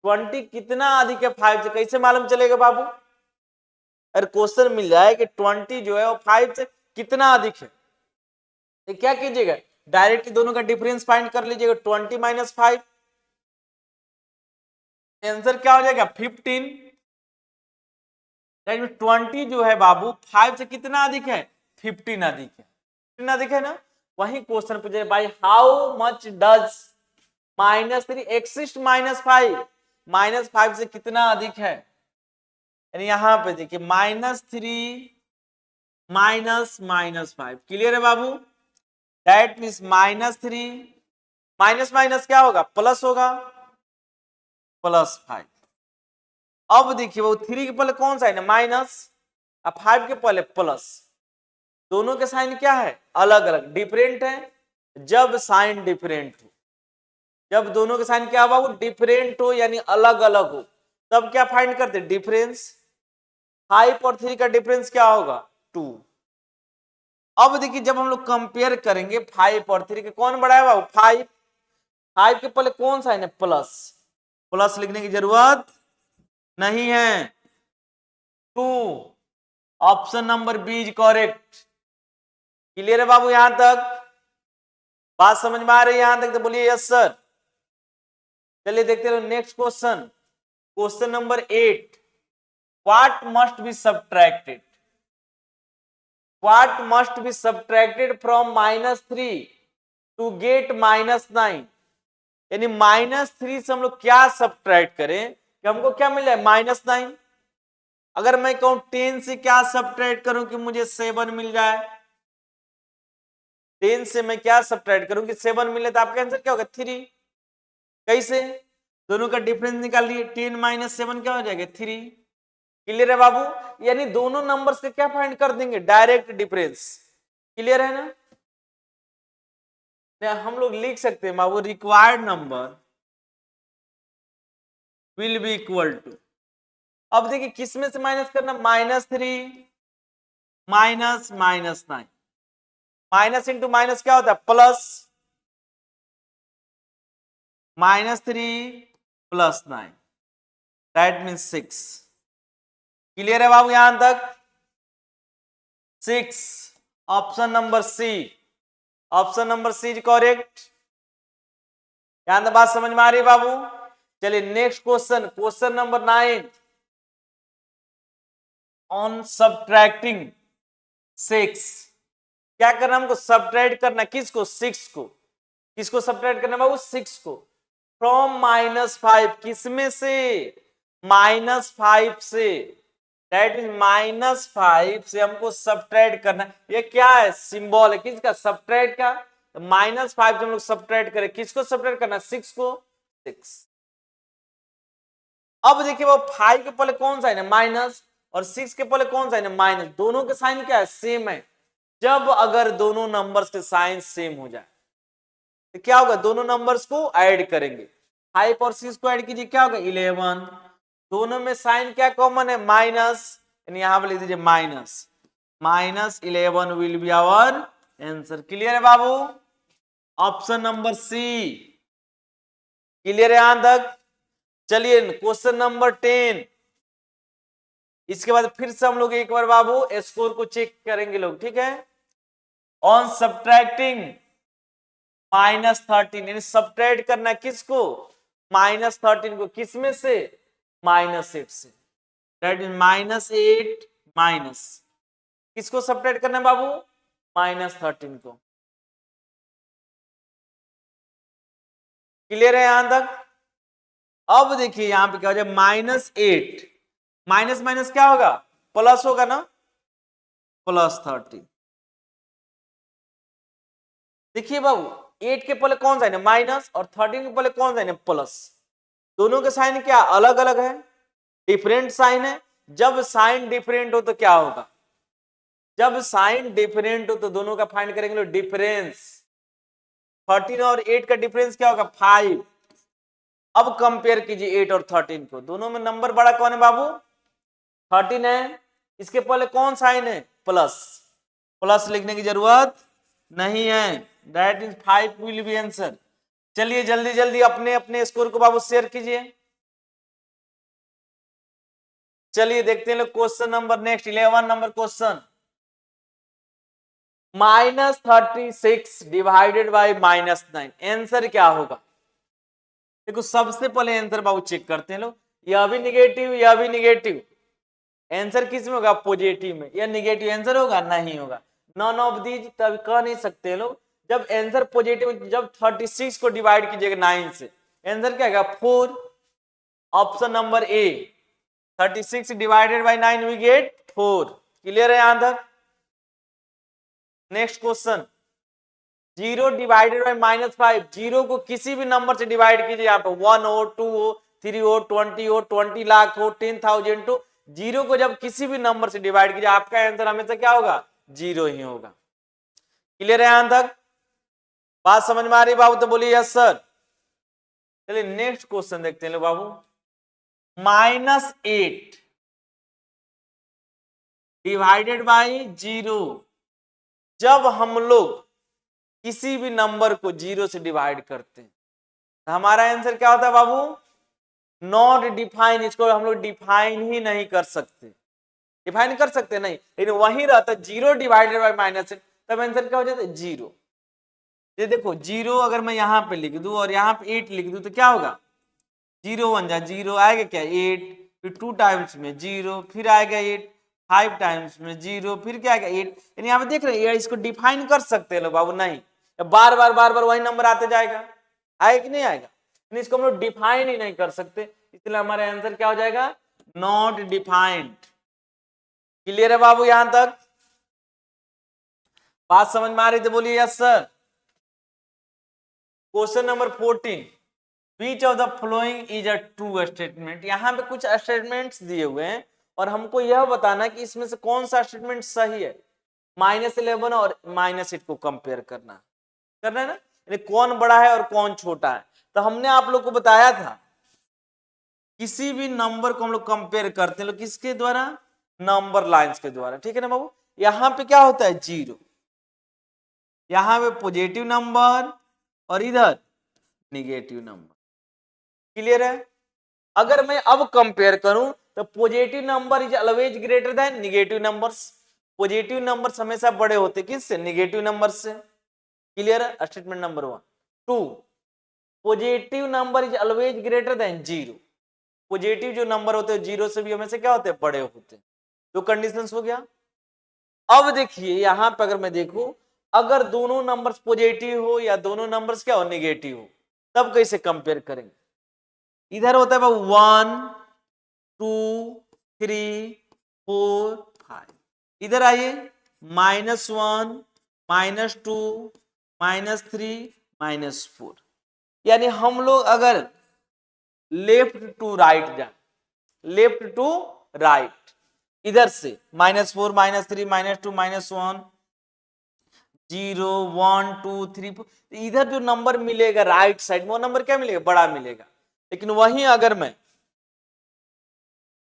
20 कितना अधिक है 5 से? कैसे मालूम चलेगा बाबू? अगर क्वेश्चन मिल जाए कि 20 जो है वो 5 से कितना अधिक है, तो क्या कीजिएगा? डायरेक्टली दोनों का डिफरेंस फाइंड कर लीजिएगा। 20 - 5 आंसर क्या हो जाएगा? 15। 20 जो है बाबू 5 से कितना अधिक है? 15 अधिक है। 15 अधिक है ना। वही क्वेश्चन पूछे भाई हाउ मच डज -3 एक्सिस्ट -5? -5 से कितना अधिक है? यानी यहां पे देखिए -3 -5 क्लियर है बाबू। दैट मीन्स -3 माइनस माइनस क्या होगा? प्लस होगा, +5। अब देखिए वो 3 के पहले कौन सा है? माइनस, अब 5 के पहले प्लस। दोनों के साइन क्या है? अलग अलग, डिफरेंट है। जब साइन डिफरेंट हो, जब दोनों के साइन क्या हुआ? डिफरेंट हो यानी अलग अलग हो, तब क्या फाइंड करते? डिफरेंस। 5 और 3 का डिफरेंस क्या होगा? 2। अब देखिए जब हम लोग कंपेयर करेंगे 5 और 3 के, कौन बड़ा है बाबू? 5। 5 के पहले कौन साइन है? प्लस। प्लस लिखने की जरूरत नहीं है। 2 option number B is correct. Clear है बाबू यहां तक? बात समझ में आ रही है यहां तक? तो बोलिए यस सर। चलिए देखते रहो next question, question number 8। What must be subtracted? What must be subtracted from -3 to get -9? यानी -3 से हम लोग क्या सब्ट्रैक्ट करें कि हमको क्या मिल जाए? -9। अगर मैं कहूं 10 से क्या सब्ट्रैक्ट करूं कि मुझे 7 मिल जाए? 10 से मैं क्या सब्ट्रैक्ट करूं कि 7 मिले? तो आपका आंसर क्या होगा? 3। कैसे? दोनों का डिफरेंस निकाल लिए, 10 - 7 क्या हो जाएगा? 3। क्लियर है बाबू? यानी दोनों नंबर्स के क्या फाइंड कर देंगे? Direct difference. क्लियर है ना? हम लोग लिख सकते हैं बाबू required number will be equal to, अब देखिए किसमें से माइनस करना? -3 -9। माइनस इंटू माइनस क्या होता है? प्लस। -3 + 9 that means 6। क्लियर है बाबू यहां तक? 6 option number C, option number C is correct. यहां तक बात समझ में आ रही है बाबू? चलिए next question, question number 9 on subtracting 6। क्या करना हमको? सब्ट्रैक्ट करना किसको? 6 को। किसको सब्ट्रैक्ट करना है बाबू? 6 को। फ्रॉम -5, किसमें से? -5 से। दैट इज -5 से हमको सब्ट्रैक्ट करना है। ये क्या है? सिंबल है किसका? सब्ट्रैक्ट का। -5 से हम लोग सब्ट्रैक्ट करें, किसको सब्ट्रैक्ट करना? 6 को। 6। अब देखिए वो 5 के पहले कौन सा है? माइनस, और 6 के पहले कौन सा है? माइनस। दोनों के साइन क्या है? सेम है। जब अगर दोनों नंबर्स के साइन सेम हो जाए तो क्या होगा? दोनों नंबर्स को ऐड करेंगे। 5 और 6 को ऐड कीजिए, क्या होगा? 11। दोनों में साइन क्या कॉमन है? माइनस, यानी यहां पर लिख दीजिए minus. -11 will be our answer. Clear है बाबू? Option number C. क्लियर है यहां तक? चलिए क्वेश्चन नंबर 10। इसके बाद फिर से हम लोग एक बार बाबू स्कोर को चेक करेंगे लोग, ठीक है? ऑन सब्ट्रैक्टिंग -13, यानी सब्ट्रैक्ट करना है किसको? -13 को। किसमें से? -8 से। दैट इज -8 माइनस किसको सब्ट्रैक्ट करना है बाबू? -13 को। क्लियर है यहां तक? अब देखिए यहां पे क्या हो जाए? -8 माइनस माइनस क्या होगा? प्लस होगा ना? +13। देखिए बाबू 8 के पहले कौन सा है? माइनस, और 13 के पहले कौन सा है? प्लस। दोनों के साइन क्या अलग अलग है? डिफरेंट साइन है। जब साइन डिफरेंट हो तो क्या होगा? जब साइन डिफरेंट हो तो दोनों का फाइंड करेंगे लोग डिफरेंस। 13 और 8 का डिफरेंस क्या होगा? 5। अब कंपेयर कीजिए 8 और 13 को। दोनों में नंबर बड़ा कौन है बाबू? 13 है। इसके पहले कौन साइन है? प्लस। प्लस लिखने की जरूरत नहीं है। That is 5 will B answer. चलिए जल्दी जल्दी अपने अपने स्कोर को बाबू शेयर कीजिए। चलिए देखते हैं लोग question number next 11 number question. -36 divided by -9, answer क्या होगा? देखो सबसे पहले आंसर बाबू चेक करते हैं लोग। यह भी निगेटिव, यह भी निगेटिव। आंसर किस में होगा? पॉजिटिव में। यह निगेटिव आंसर होगा? नहीं होगा। नॉन ऑफ दीज तब कह नहीं सकते लोग। जब आंसर पॉजिटिव, जब 36 को डिवाइड कीजिएगा 9 से, आंसर क्या आएगा? 4। Option number A. 36 divided by 9 we get 4। Clear है यहां तक? Next question. 0 डिवाइडेड बाई -5, 0 को किसी भी नंबर से डिवाइड कीजिए। यहाँ पे 1 हो, 2 हो, 3 हो, 20 हो, 20 लाख हो, 10,000 हो। 0 को जब किसी भी नंबर से डिवाइड कीजिए आपका आंसर हमेशा क्या होगा? 0 ही होगा। क्लियर है यहां तक? बात समझ में आ रही बाबू? तो बोलिए यस सर। चलिए नेक्स्ट क्वेश्चन देखते हैं बाबू। -8 डिवाइडेड बाई 0, जब हम लोग किसी भी नंबर को 0 से डिवाइड करते हैं तो हमारा आंसर क्या होता है बाबू? Not define. इसको हम लोग डिफाइन ही नहीं कर सकते। डिफाइन कर सकते नहीं, लेकिन वही रहता 0 डिवाइडेड बाई -8, तब आंसर क्या हो जाता है? 0। ये देखो 0 अगर मैं यहाँ पे लिख दूं और यहाँ पे 8 लिख दूं तो क्या होगा? 0 1 जा 0 आएगा क्या? 8। फिर 2 टाइम्स में 0, फिर आएगा 8। 5 टाइम्स में 0, फिर क्या आएगा? 8। यानी यहाँ पे देख रहे हैं इसको डिफाइन कर सकते हैं लोग बाबू? नहीं, बार बार वही नंबर आते जाएगा। आएगा कि नहीं आएगा? इसको हम लोग डिफाइन ही नहीं कर सकते, इसलिए हमारा आंसर क्या हो जाएगा? Not defined. क्लियर है बाबू यहां तक? बात समझ में आ रही थी? बोलिए yes sir. Question number 14। Which of the following is a true statement? यहाँ पे कुछ स्टेटमेंट्स दिए हुए हैं और हमको यह बताना कि इसमें से कौन सा स्टेटमेंट सही है। -11 और -8 को कंपेयर करना है ना? यानी कौन बड़ा है और कौन छोटा है। तो हमने आप लोग को बताया था किसी भी नंबर को हम लोग कंपेयर करते हैं लोग किसके द्वारा? नंबर लाइंस के द्वारा। ठीक है ना बाबू? यहाँ पे क्या होता है? 0। यहाँ पे पॉजिटिव नंबर और इधर निगेटिव नंबर। क्लियर है? अगर मैं अब कंपेयर करूं तो positive number is always greater than negative numbers. Positive numbers हमेशा बड़े होते किससे? निगेटिव नंबर से। क्लियर है? Statement number 1। 2, positive number is always greater than 0। Positive जो नंबर होते हैं 0 से भी हमेशा क्या होते हैं? बड़े होते हैं। तो कंडीशंस हो गया। अब देखिए यहां पर अगर मैं देखूं, अगर दोनों नंबर्स पॉजिटिव हो या दोनों नंबर्स क्या हो नेगेटिव हो, तब कैसे कंपेयर करेंगे? इधर होता है 1 2 3 4 5, इधर आइए -1 -2 -3 -4, यानी हम लोग अगर लेफ्ट टू राइट जाए, लेफ्ट टू राइट, इधर से -4 -3 -2 -1 0 1 2 3 4, इधर जो नंबर मिलेगा राइट साइड में वो नंबर क्या मिलेगा? बड़ा मिलेगा। लेकिन वहीं अगर मैं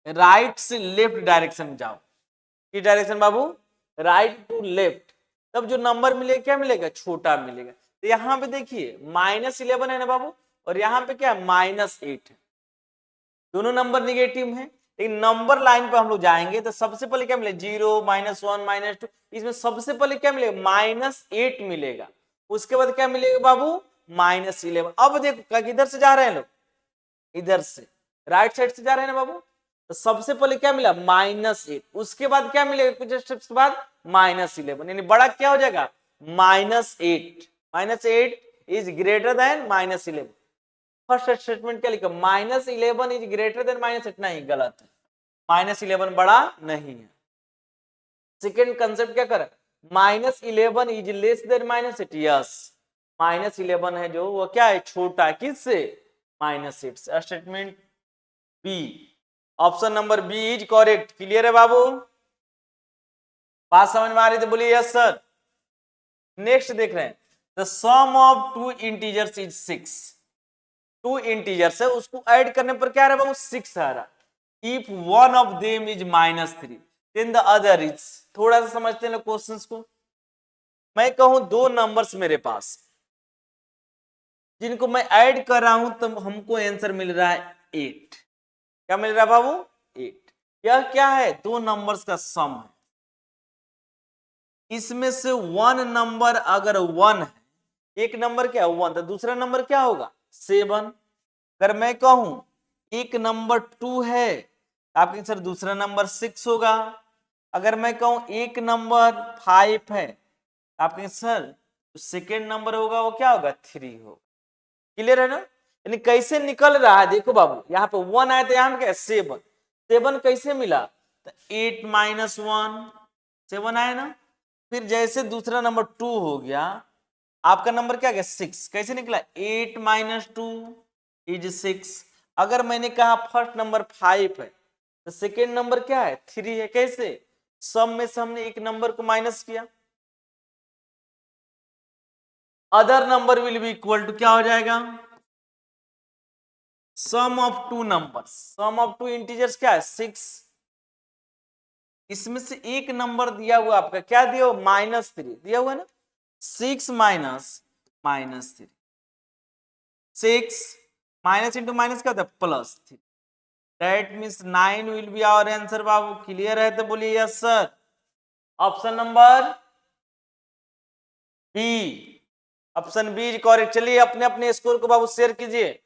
राइट से लेफ्ट डायरेक्शन में जाऊं, किस डायरेक्शन बाबू? राइट टू लेफ्ट, तब जो नंबर मिलेगा क्या मिलेगा? छोटा मिलेगा। तो यहां पे देखिए -11 है ना बाबू, और यहां पे क्या -8 है, दोनों नंबर निगेटिव हैं। लेकिन नंबर लाइन पे हम लोग जाएंगे तो सबसे पहले क्या मिलेगा? 0 -1 -2, इसमें सबसे पहले क्या मिलेगा? -8 मिलेगा। उसके बाद क्या मिलेगा बाबू? -11। अब देखो किधर से जा रहे हैं लोग? इधर से, राइट साइड से जा रहे हैं ना बाबू। तो सबसे पहले क्या मिला? -8। उसके बाद क्या मिलेगा? कुछ स्टेप्स के बाद -11, यानी बड़ा क्या हो जाएगा? -8। -8 is greater than -11। First statement क्या लिखा? -11 इज ग्रेटर देन -8, नहीं, गलत है, -11 बड़ा नहीं है। सेकेंड कंसेप्ट क्या कर? -11 इज लेस देन -8, यस, -11 है जो वो क्या है? छोटा, किससे? -8 से। Statement B, option number B is correct. Clear है बाबू? बात समझ में आ रही थी? बोलिए यस सर। नेक्स्ट देख रहे हैं, the sum of two integers is 6। Two integers है, उसको ऐड करने पर क्या आ रहा है बाबू? 6 आ रहा। If one of them is -3 then the other is, थोड़ा सा समझते हैं क्वेश्चंस को। मैं कहूं दो नंबर्स मेरे पास जिनको मैं ऐड कर रहा हूं तो हमको आंसर मिल रहा है 8। क्या मिल रहा है बाबू? 8। यह क्या है? दो नंबर्स का सम है। इसमें से वन नंबर अगर 1 है, एक नंबर क्या 1, तो दूसरा नंबर क्या होगा? 7। अगर मैं कहूं एक नंबर 2 है, आपके आंसर दूसरा नंबर 6 होगा। अगर मैं कहूं एक नंबर 5 है, आपके आंसर सेकेंड नंबर होगा वो क्या होगा? 3 होगा। क्लियर है ना? यानी कैसे निकल रहा है देखो बाबू, यहाँ पे 1 आया तो यहाँ पे क्या? 7। 7 कैसे मिला? तो 8 -1 7 आया ना। फिर जैसे दूसरा नंबर 2 हो गया, आपका नंबर क्या गया? 6। कैसे निकला? 8 -2 इज 6। अगर मैंने कहा फर्स्ट नंबर 5 है तो सेकेंड नंबर क्या है? 3 है। कैसे? सम में से हमने एक नंबर को माइनस किया, other number will be equal to क्या हो जाएगा? Sum of two numbers. Sum of two integers क्या है? 6। इसमें से एक नंबर दिया हुआ आपका क्या दिया हुआ? -3 दिया हुआ ना। 6 -3, 6 माइनस इंटू माइनस क्या होता है? +3। That means 9 will be our answer बाबू। क्लियर है तो बोलिए yes sir. Option number B, option B is correct. चलिए अपने अपने स्कोर को बाबू शेयर कीजिए।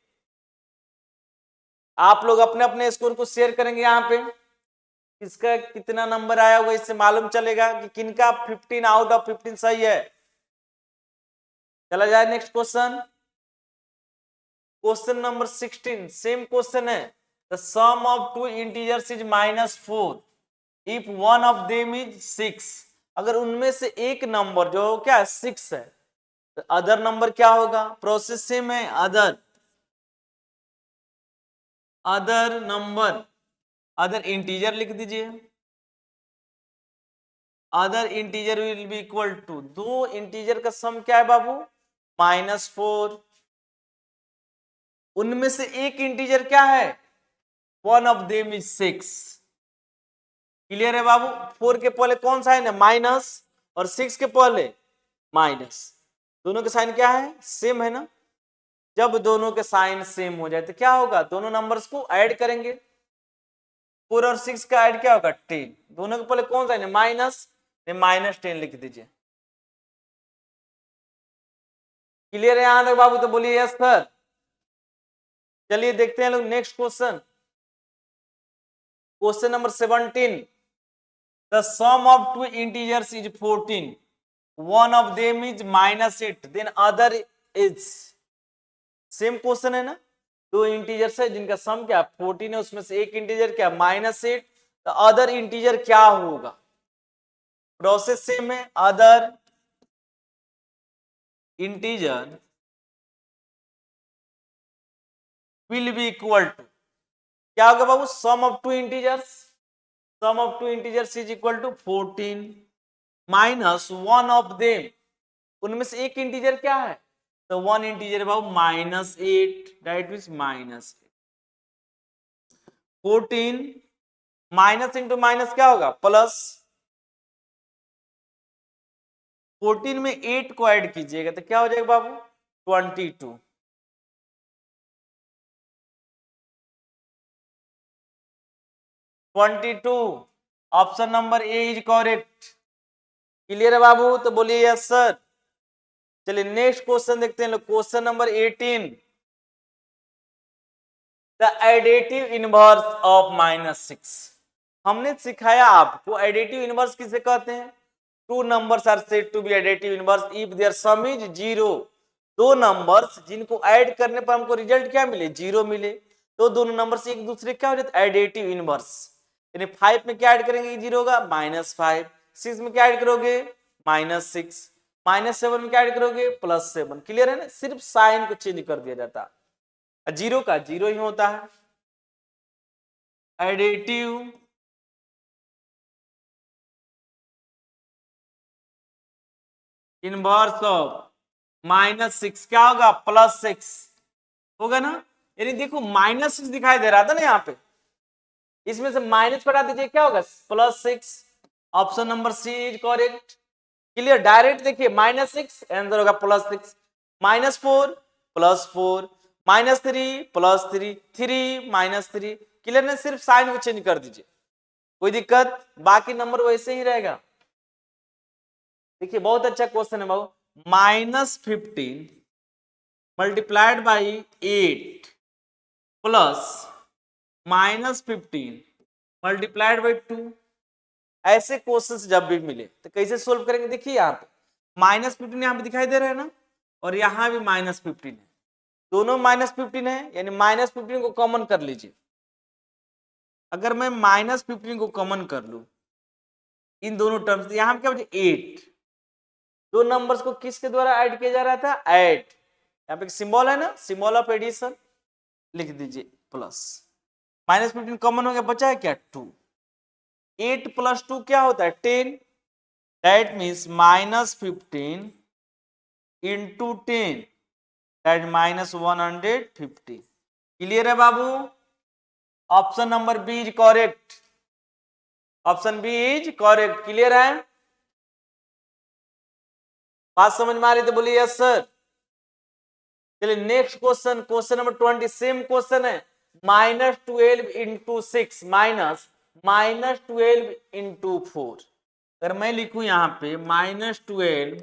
आप लोग अपने अपने स्कोर को शेयर करेंगे। यहाँ पे किसका कितना नंबर आया हुआ इससे मालूम चलेगा कि किनका 15 आउट ऑफ 15 सही है। चला जाए next question. Question number 16, same question है। The sum of two integers is -4 if one of them is 6। अगर उनमें से एक नंबर जो क्या 6 है तो अदर नंबर क्या होगा? प्रोसेस सेम है। अदर नंबर, अदर इंटीजर लिख दीजिए। Other integer will be equal to, दो इंटीजर का सम क्या है बाबू? -4। उनमें से एक इंटीजर क्या है? One of them is 6। Clear है बाबू? 4 के पहले कौन सा है ना? माइनस, और 6 के पहले माइनस। दोनों के साइन क्या है? सेम है ना। जब दोनों के साइन सेम हो जाए तो क्या होगा? दोनों नंबर्स को ऐड करेंगे। 4 और 6 का ऐड क्या होगा? 10। दोनों के पहले कौन सा है? माइनस, -10 लिख दीजिए। क्लियर है यहां तक बाबू? तो बोलिए यस सर। चलिए देखते हैं लोग next question. Question number 17, the sum of two integers is 14 one of them is -8 then other is, same question है ना, दो इंटीजर्स है जिनका सम क्या 14 है, उसमें से एक इंटीजर क्या -8, तो अदर इंटीजर क्या होगा, प्रोसेस सेम है, other integer will be equal to, क्या होगा बाबू, sum of two integers, sum of two integers is equal to 14 minus one of them, उनमें से एक इंटीजर क्या है, तो वन इंटीजर बाबू -8, that means -8, 14 minus into minus क्या होगा प्लस, 14 में 8 को ऐड कीजिएगा तो क्या हो जाएगा बाबू 22, 22, option number A is correct. Clear है बाबू, तो बोलिए यस सर। चलिए नेक्स्ट क्वेश्चन देखते हैं, question number 18, the additive inverse of -6। हमने सिखाया आपको एडिटिव इनवर्स किसे कहते हैं, two numbers are said to be additive inverse if their sum is 0, दो नंबर्स जिनको ऐड करने पर हमको रिजल्ट क्या मिले 0 मिले, तो दोनों नंबर्स एक दूसरे क्या हो जाते एडिटिव इनवर्स, यानी 5 में क्या ऐड करेंगे 0 होगा -5, 6 में क्या ऐड करोगे -6, -7 में क्या ऐड करोगे +7। क्लियर है ना, सिर्फ साइन को चेंज कर दिया जाता है, 0 का 0 ही होता है। एडिटिव इनवर्स ऑफ -6 क्या होगा +6 होगा ना, यानी देखो -6 दिखाई दे रहा था ना यहाँ पे, इसमें से माइनस को हटा दीजिए क्या होगा +6, option number C is correct. Clear, direct देखिए -6 आंसर होगा +6, -4 +4, -3 +3, 3 -3। क्लियर ना, सिर्फ साइन को चेंज कर दीजिए, कोई दिक्कत, बाकी नंबर वैसे ही रहेगा। देखिए बहुत अच्छा क्वेश्चन है बाबू, -15 multiplied by 8 plus -15 multiplied by 2, ऐसे क्वेश्चंस जब भी मिले तो कैसे सोल्व करेंगे, देखिए यहाँ पे -15 यहाँ पे दिखाई दे रहा है ना, और यहाँ भी -15 है, दोनों -15 है, यानी -15 को कॉमन कर लीजिए। अगर मैं -15 को कॉमन कर लूं इन दोनों टर्म्स, यहाँ पे क्या बचे 8, दो नंबर्स को किसके द्वारा ऐड किया जा रहा था ऐड, यहाँ पे सिंबल है ना, सिंबल ऑफ एडिशन, लिख दीजिए प्लस, -15 कॉमन हो गया, बचा है क्या 2, 8 + 2 क्या होता है 10, that means -15 into 10 that -150। Clear है बाबू, option number B is correct, option B is correct. Clear है, बात समझ में आ रही तो बोलिए यस सर। चलिए next question, question number 20, same question है, -12 इंटू 6 -12 इंटू 4। अगर मैं लिखूं यहाँ पे -12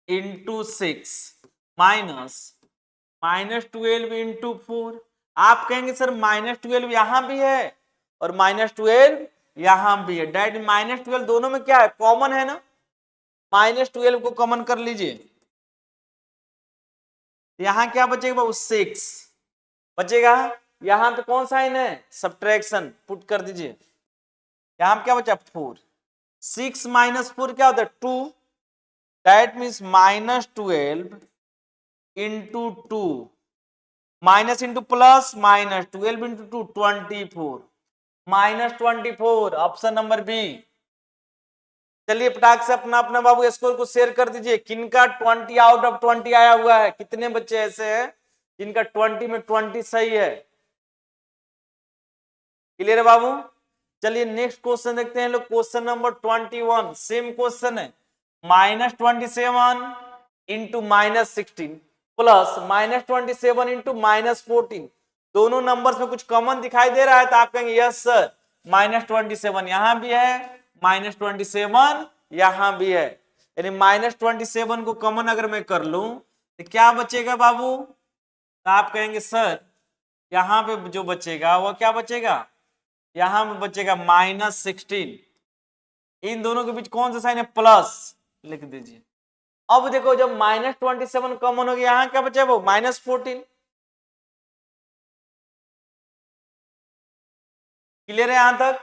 इंटू 6 -12 इंटू 4, आप कहेंगे सर -12 यहां भी है और -12 यहां भी है, डेट -12 दोनों में क्या है कॉमन है ना, -12 को कॉमन कर लीजिए, यहां क्या बचेगा बाबू 6 बचेगा, यहां पे कौन साइन है सब्ट्रैक्शन, पुट कर दीजिए, यहां पे क्या बचा 4, 6 - 4 क्या होता है 2, that means -12 into 2, minus into plus -12 into 2 24, -24, option number B. चलिए पटाख से अपना अपना बाबू स्कोर को शेयर कर दीजिए, किनका 20 आउट ऑफ 20 आया हुआ है, कितने बच्चे ऐसे हैं जिनका 20 में 20 सही है। क्लियर है बाबू, चलिए नेक्स्ट क्वेश्चन देखते हैं लोग, क्वेश्चन नंबर 21, सेम क्वेश्चन है, -27 इंटू -16 प्लस -27 इंटू -14, दोनों नंबर्स में कुछ कॉमन दिखाई दे रहा है तो आप कहेंगे यस सर, -27 यहां भी है, -27 यहां भी है, यानी -27 को कॉमन अगर मैं कर लूं तो क्या बचेगा बाबू, तो आप कहेंगे सर यहां पे जो बचेगा वो क्या बचेगा, यहां पे बचेगा -16, इन दोनों के बीच कौन सा साइन है प्लस, लिख दीजिए। अब देखो जब -27 कॉमन हो गया, यहां क्या बचा वो -14। क्लियर है यहां तक?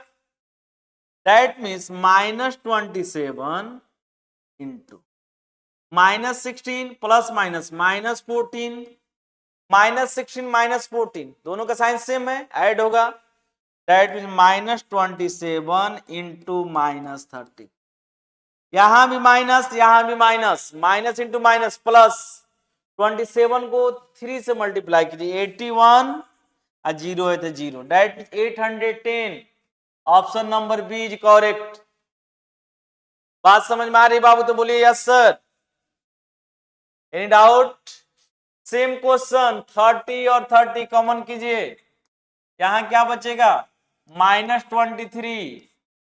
That means -27 into -16 plus minus -14, -16 -14 दोनों का साइन सेम है, ऐड होगा। That means -27 into -30। यहां भी माइनस, यहां भी minus, minus into minus plus. 27 को 3 से मल्टीप्लाई कीजिए, 81 और 0 है तो 0, that means 810। Option number B is correct. बात समझ में आ रही बाबू तो बोलिए yes sir. Any doubt? Same question 30 और 30 कॉमन कीजिए, यहां क्या बचेगा -23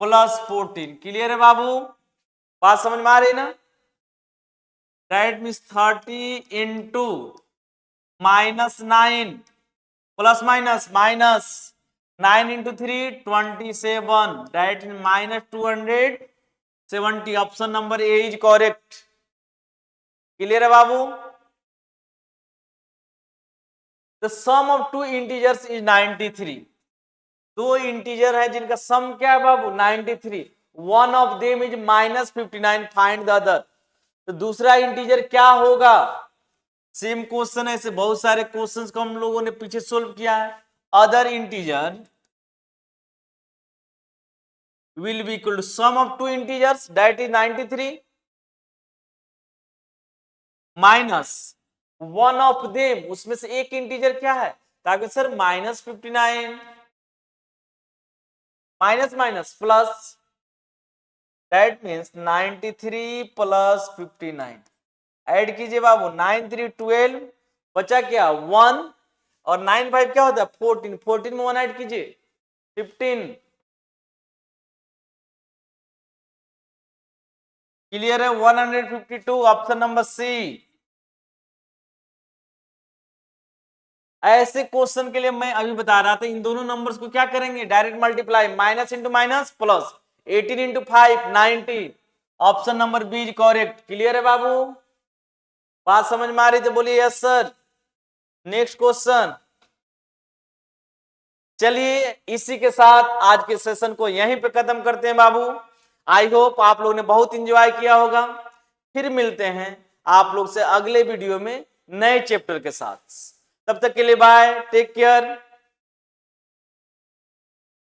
प्लस 14। क्लियर है बाबू? बात समझ में आ रही ना? That means 30 into -9 plus minus minus 9 into 3 27, that means -270। Option number A is correct. Clear है बाबू? The sum of two integers is 93। दो इंटीजर है जिनका सम क्या है बाबू 93। One of them is -59, find the other. तो दूसरा इंटीजर क्या होगा? सेम क्वेश्चन है, ऐसे बहुत सारे क्वेश्चंस को हम लोगों ने पीछे सोल्व किया है। Other integer will be equal to sum of two integers that is 93 minus one of them, उसमें से एक इंटीजर क्या है? ताकि sir -59 minus minus plus, that means 93 plus 59। Add कीजिए बाबू, 9 3 12, बचा क्या 1, और 9 5 क्या होता है 14, 14 में 1 ऐड कीजिए 15। क्लियर है? 152 ऑप्शन नंबर सी। ऐसे क्वेश्चन के लिए मैं अभी बता रहा था, इन दोनों नंबर्स को क्या करेंगे direct multiply, minus into minus plus, 18 into 5 90। Option number B is correct. Clear है बाबू? बात समझ में आ रही तो बोलिए यस सर। Next question. चलिए इसी के साथ आज के सेशन को यहीं पे खत्म करते हैं बाबू। आई होप आप लोगों ने बहुत इंजॉय किया होगा। फिर मिलते हैं आप लोग से अगले वीडियो में नए चैप्टर के साथ। तब तक के लिए बाय, टेक केयर।